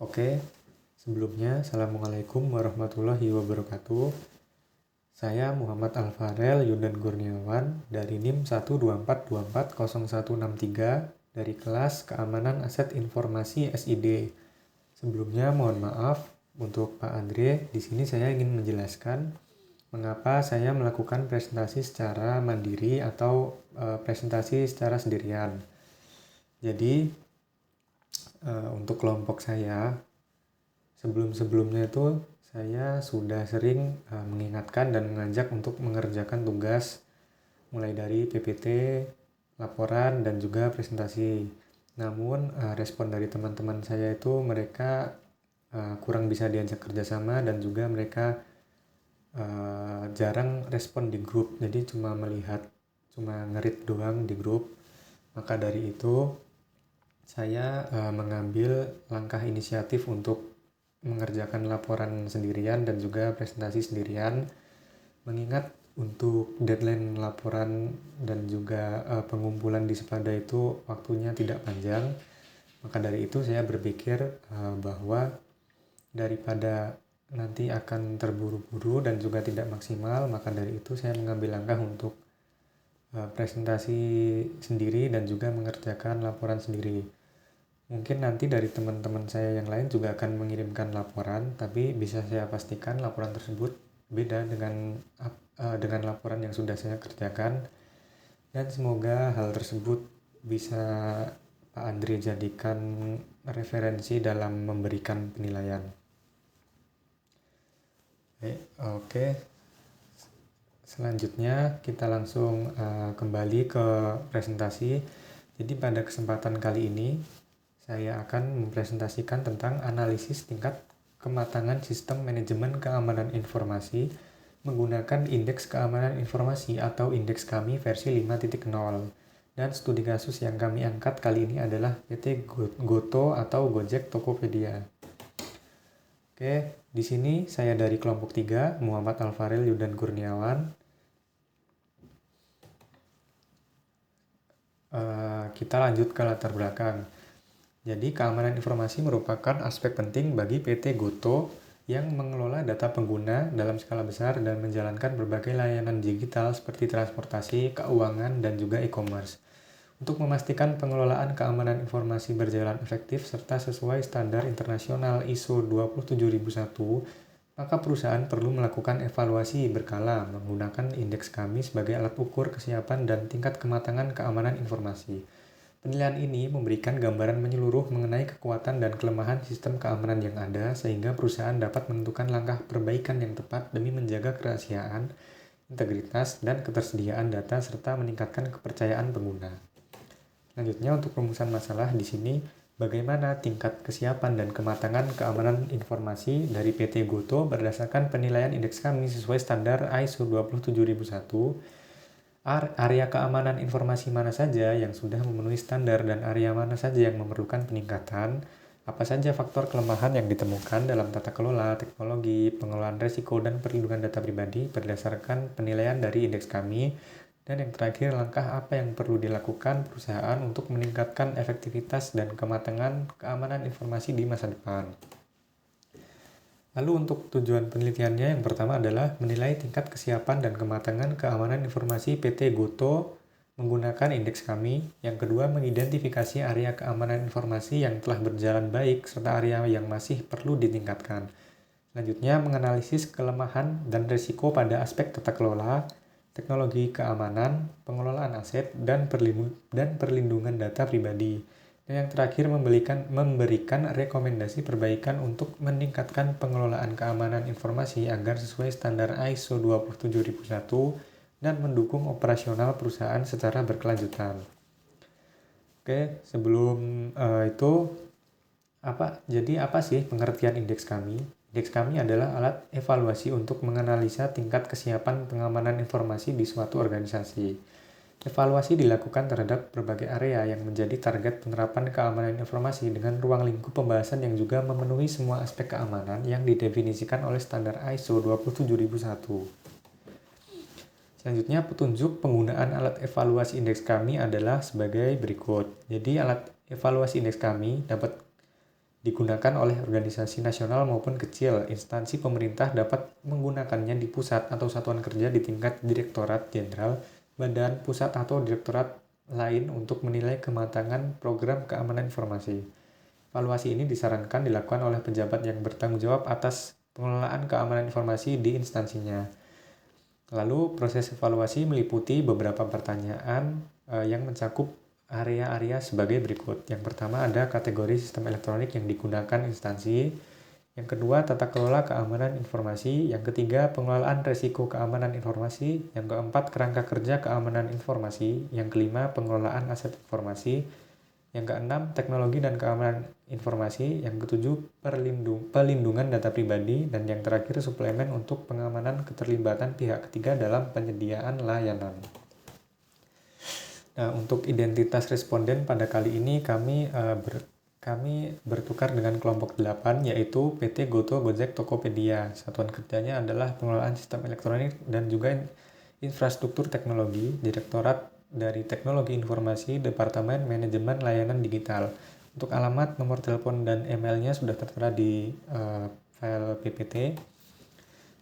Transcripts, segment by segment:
Oke, sebelumnya Assalamualaikum warahmatullahi wabarakatuh. Saya Muhammad Alfarel Yundan Kurniawan dari NIM 124240163 dari kelas Keamanan Aset Informasi SID. Sebelumnya mohon maaf untuk Pak Andre. Di sini saya ingin menjelaskan mengapa saya melakukan presentasi secara mandiri atau presentasi secara sendirian. Jadi untuk kelompok saya, sebelum-sebelumnya itu saya sudah sering mengingatkan dan mengajak untuk mengerjakan tugas mulai dari PPT, laporan, dan juga presentasi. Namun respon dari teman-teman saya itu mereka kurang bisa diajak kerjasama dan juga mereka jarang respon di grup. Jadi cuma nge-read doang di grup. Maka dari itu saya mengambil langkah inisiatif untuk mengerjakan laporan sendirian dan juga presentasi sendirian, mengingat untuk deadline laporan dan juga pengumpulan di Sepada itu waktunya tidak panjang. Maka dari itu saya berpikir bahwa daripada nanti akan terburu-buru dan juga tidak maksimal, maka dari itu saya mengambil langkah untuk presentasi sendiri dan juga mengerjakan laporan sendiri. Mungkin nanti dari teman-teman saya yang lain juga akan mengirimkan laporan, tapi bisa saya pastikan laporan tersebut beda dengan laporan yang sudah saya kerjakan. Dan semoga hal tersebut bisa Pak Andre jadikan referensi dalam memberikan penilaian. Oke. Selanjutnya kita langsung kembali ke presentasi. Jadi pada kesempatan kali ini saya akan mempresentasikan tentang analisis tingkat kematangan sistem manajemen keamanan informasi menggunakan indeks keamanan informasi atau indeks kami versi 5.0. Dan studi kasus yang kami angkat kali ini adalah PT Goto atau Gojek Tokopedia. Oke, di sini saya dari kelompok 3, Muhammad Alfarel Yudan Kurniawan. Kita lanjut ke latar belakang. Jadi, keamanan informasi merupakan aspek penting bagi PT Goto yang mengelola data pengguna dalam skala besar dan menjalankan berbagai layanan digital seperti transportasi, keuangan, dan juga e-commerce. Untuk memastikan pengelolaan keamanan informasi berjalan efektif serta sesuai standar internasional ISO 27001, maka perusahaan perlu melakukan evaluasi berkala menggunakan indeks kami sebagai alat ukur kesiapan dan tingkat kematangan keamanan informasi. Penilaian ini memberikan gambaran menyeluruh mengenai kekuatan dan kelemahan sistem keamanan yang ada sehingga perusahaan dapat menentukan langkah perbaikan yang tepat demi menjaga kerahasiaan, integritas, dan ketersediaan data serta meningkatkan kepercayaan pengguna. Selanjutnya untuk rumusan masalah di sini bagaimana tingkat kesiapan dan kematangan keamanan informasi dari PT Goto berdasarkan penilaian indeks kami sesuai standar ISO 27001. Area keamanan informasi mana saja yang sudah memenuhi standar dan area mana saja yang memerlukan peningkatan, apa saja faktor kelemahan yang ditemukan dalam tata kelola, teknologi, pengelolaan risiko, dan perlindungan data pribadi berdasarkan penilaian dari indeks kami, dan yang terakhir langkah apa yang perlu dilakukan perusahaan untuk meningkatkan efektivitas dan kematangan keamanan informasi di masa depan. Lalu untuk tujuan penelitiannya yang pertama adalah menilai tingkat kesiapan dan kematangan keamanan informasi PT Goto menggunakan indeks kami. Yang kedua, mengidentifikasi area keamanan informasi yang telah berjalan baik serta area yang masih perlu ditingkatkan. Selanjutnya, menganalisis kelemahan dan risiko pada aspek tata kelola, teknologi keamanan, pengelolaan aset, dan perlindungan data pribadi. Dan yang terakhir memberikan rekomendasi perbaikan untuk meningkatkan pengelolaan keamanan informasi agar sesuai standar ISO 27001 dan mendukung operasional perusahaan secara berkelanjutan. Oke, sebelum itu apa sih pengertian indeks kami? Indeks kami adalah alat evaluasi untuk menganalisa tingkat kesiapan pengamanan informasi di suatu organisasi. Evaluasi dilakukan terhadap berbagai area yang menjadi target penerapan keamanan informasi dengan ruang lingkup pembahasan yang juga memenuhi semua aspek keamanan yang didefinisikan oleh standar ISO 27001. Selanjutnya, petunjuk penggunaan alat evaluasi indeks kami adalah sebagai berikut. Jadi, alat evaluasi indeks kami dapat digunakan oleh organisasi nasional maupun kecil. Instansi pemerintah dapat menggunakannya di pusat atau satuan kerja di tingkat direktorat jenderal, badan pusat atau direktorat lain untuk menilai kematangan program keamanan informasi. Evaluasi ini disarankan dilakukan oleh pejabat yang bertanggung jawab atas pengelolaan keamanan informasi di instansinya. Lalu proses evaluasi meliputi beberapa pertanyaan yang mencakup area-area sebagai berikut. Yang pertama ada kategori sistem elektronik yang digunakan instansi. Yang kedua, tata kelola keamanan informasi. Yang ketiga, pengelolaan resiko keamanan informasi. Yang keempat, kerangka kerja keamanan informasi. Yang kelima, pengelolaan aset informasi. Yang keenam, teknologi dan keamanan informasi. Yang ketujuh, pelindungan data pribadi. Dan yang terakhir, suplemen untuk pengamanan keterlibatan pihak ketiga dalam penyediaan layanan. Nah, untuk identitas responden pada kali ini kami bertukar dengan kelompok 8, yaitu PT Goto Gojek Tokopedia. Satuan kerjanya adalah pengelolaan sistem elektronik dan juga infrastruktur teknologi, Direktorat dari Teknologi Informasi, Departemen Manajemen Layanan Digital. Untuk alamat, nomor telepon, dan emailnya sudah tertera di file PPT.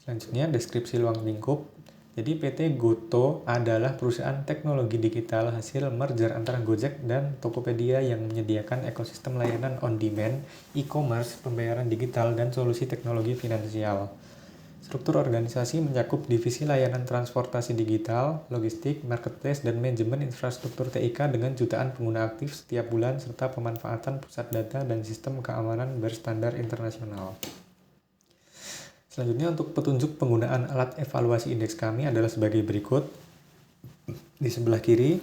Selanjutnya, deskripsi ruang lingkup. Jadi PT Goto adalah perusahaan teknologi digital hasil merger antara Gojek dan Tokopedia yang menyediakan ekosistem layanan on-demand, e-commerce, pembayaran digital, dan solusi teknologi finansial. Struktur organisasi mencakup divisi layanan transportasi digital, logistik, marketplace, dan manajemen infrastruktur TIK dengan jutaan pengguna aktif setiap bulan serta pemanfaatan pusat data dan sistem keamanan berstandar internasional. Selanjutnya untuk petunjuk penggunaan alat evaluasi indeks kami adalah sebagai berikut. Di sebelah kiri,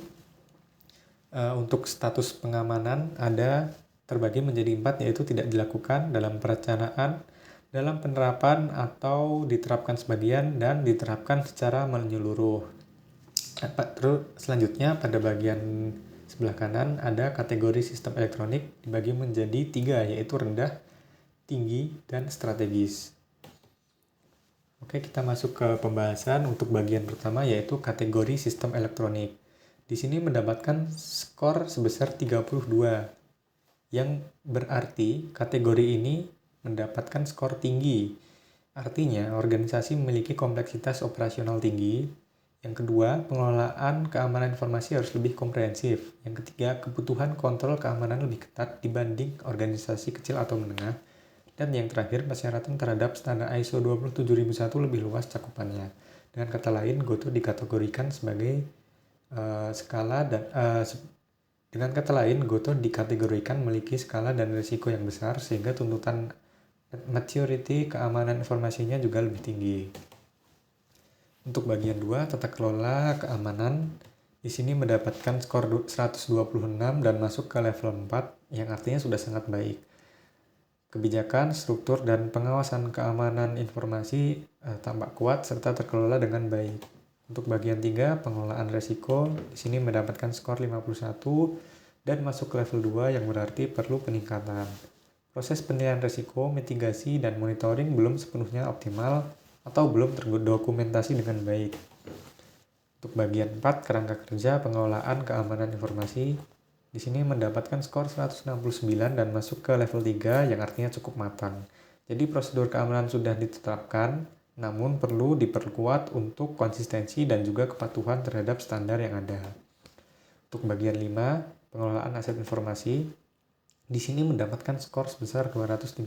untuk status pengamanan ada terbagi menjadi 4, yaitu tidak dilakukan, dalam perencanaan, dalam penerapan atau diterapkan sebagian, dan diterapkan secara menyeluruh. Terus selanjutnya pada bagian sebelah kanan ada kategori sistem elektronik dibagi menjadi 3, yaitu rendah, tinggi, dan strategis. Oke, kita masuk ke pembahasan untuk bagian pertama, yaitu kategori sistem elektronik. Di sini mendapatkan skor sebesar 32, yang berarti kategori ini mendapatkan skor tinggi. Artinya, organisasi memiliki kompleksitas operasional tinggi. Yang kedua, pengelolaan keamanan informasi harus lebih komprehensif. Yang ketiga, kebutuhan kontrol keamanan lebih ketat dibanding organisasi kecil atau menengah. Dan yang terakhir, persyaratan terhadap standar ISO 27001 lebih luas cakupannya. Dengan kata lain, Goto dikategorikan sebagai Goto dikategorikan memiliki skala dan risiko yang besar sehingga tuntutan maturity keamanan informasinya juga lebih tinggi. Untuk bagian 2, tata kelola keamanan, di sini mendapatkan skor 126 dan masuk ke level 4 yang artinya sudah sangat baik. Kebijakan, struktur, dan pengawasan keamanan informasi tampak kuat serta terkelola dengan baik. Untuk bagian 3, pengelolaan resiko, di sini mendapatkan skor 51 dan masuk ke level 2 yang berarti perlu peningkatan. Proses penilaian resiko, mitigasi, dan monitoring belum sepenuhnya optimal atau belum terdokumentasi dengan baik. Untuk bagian 4, kerangka kerja pengelolaan keamanan informasi, di sini mendapatkan skor 169 dan masuk ke level 3 yang artinya cukup matang. Jadi prosedur keamanan sudah ditetapkan, namun perlu diperkuat untuk konsistensi dan juga kepatuhan terhadap standar yang ada. Untuk bagian 5, pengelolaan aset informasi, di sini mendapatkan skor sebesar 213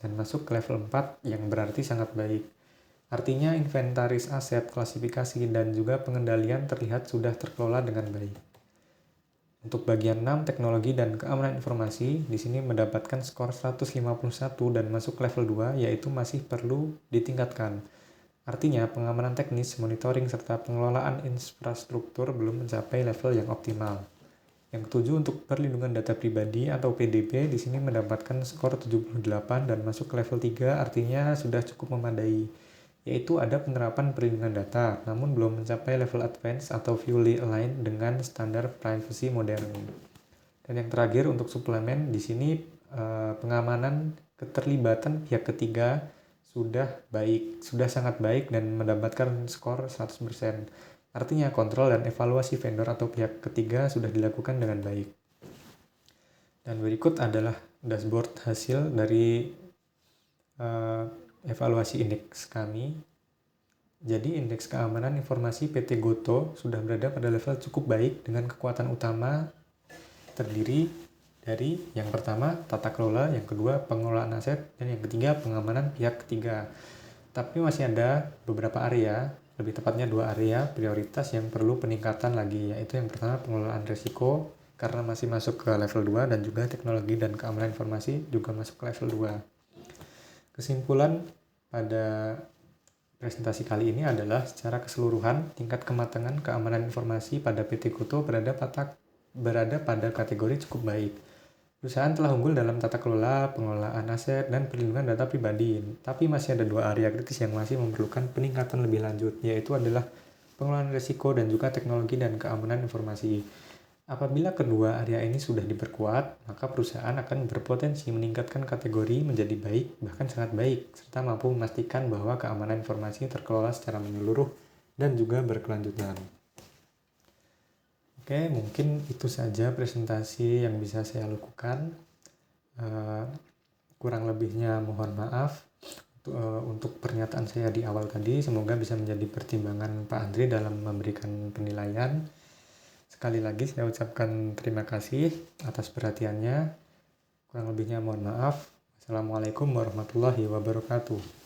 dan masuk ke level 4 yang berarti sangat baik. Artinya inventaris aset, klasifikasi, dan juga pengendalian terlihat sudah terkelola dengan baik. Untuk bagian 6, teknologi dan keamanan informasi, di sini mendapatkan skor 151 dan masuk level 2, yaitu masih perlu ditingkatkan. Artinya, pengamanan teknis, monitoring, serta pengelolaan infrastruktur belum mencapai level yang optimal. Yang ketujuh, untuk perlindungan data pribadi atau PDP, di sini mendapatkan skor 78 dan masuk ke level 3, artinya sudah cukup memadai. Yaitu ada penerapan perlindungan data, namun belum mencapai level advance atau fully aligned dengan standar privacy modern. Dan yang terakhir untuk suplemen, di sini pengamanan keterlibatan pihak ketiga sudah sangat baik dan mendapatkan skor 100%. Artinya kontrol dan evaluasi vendor atau pihak ketiga sudah dilakukan dengan baik. Dan berikut adalah dashboard hasil dari evaluasi indeks kami. Jadi indeks keamanan informasi PT Gotoh sudah berada pada level cukup baik dengan kekuatan utama terdiri dari yang pertama tata kelola, yang kedua pengelolaan aset, dan yang ketiga pengamanan pihak ketiga. Tapi masih ada beberapa area, lebih tepatnya 2 area prioritas yang perlu peningkatan lagi, yaitu yang pertama pengelolaan risiko karena masih masuk ke level 2 dan juga teknologi dan keamanan informasi juga masuk ke level 2. Kesimpulan pada presentasi kali ini adalah secara keseluruhan tingkat kematangan keamanan informasi pada PT Gotoh berada pada kategori cukup baik. Perusahaan telah unggul dalam tata kelola, pengelolaan aset, dan perlindungan data pribadi. Tapi masih ada 2 area kritis yang masih memerlukan peningkatan lebih lanjut, yaitu adalah pengelolaan risiko dan juga teknologi dan keamanan informasi. Apabila kedua area ini sudah diperkuat, maka perusahaan akan berpotensi meningkatkan kategori menjadi baik, bahkan sangat baik, serta mampu memastikan bahwa keamanan informasi terkelola secara menyeluruh dan juga berkelanjutan. Oke, mungkin itu saja presentasi yang bisa saya lakukan. Kurang lebihnya mohon maaf untuk pernyataan saya di awal tadi. Semoga bisa menjadi pertimbangan Pak Andri dalam memberikan penilaian. Sekali lagi saya ucapkan terima kasih atas perhatiannya. Kurang lebihnya mohon maaf. Wassalamualaikum warahmatullahi wabarakatuh.